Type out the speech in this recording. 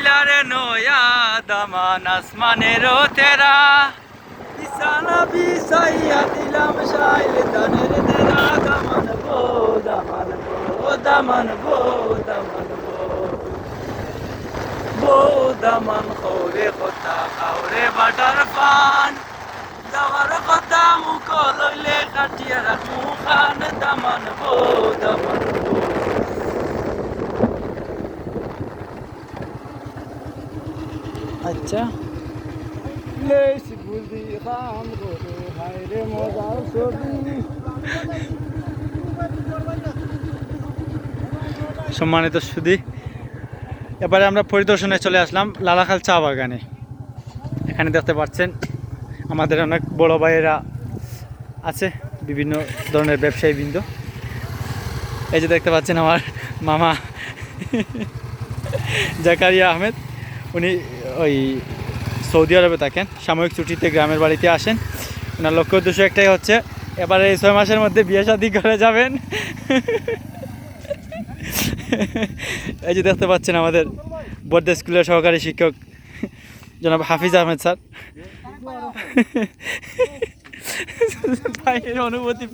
দিলারে নয়া দামান আসমানেরও তেরা বিছানা বিছাইয়া দিলাম সাইল দানের তেরা দামান গো দামান গো দামান গো দামান গো গো দামান খৌরে কথা খাওরে বাটার পান দামার কথা মুখ লইলে কাটিয়া রাখু খান দামান গো দামান গো। আচ্ছা সম্মানিত সুধী, এবারে আমরা পরিদর্শনে চলে আসলাম লালাখাল চা বাগানে। এখানে দেখতে পাচ্ছেন আমাদের অনেক বড় ভাইয়েরা আছে, বিভিন্ন ধরনের ব্যবসায়ী বৃন্দ। এই যে দেখতে পাচ্ছেন আমার মামা জাকারিয়া আহমেদ, উনি ওই সৌদি আরবে থাকেন, সাময়িক ছুটিতে গ্রামের বাড়িতে আসেন। ওনার লক্ষ্য উদ্দেশ্য একটাই হচ্ছে এবারে এই 6 মাসের মধ্যে বিয়ে শাদী করে যাবেন। এই যে দেখতে পাচ্ছেন আমাদের বর্ধা স্কুলের সহকারী শিক্ষক জনাব হাফিজ আহমেদ স্যার। ভাইয়ের অনুভূতি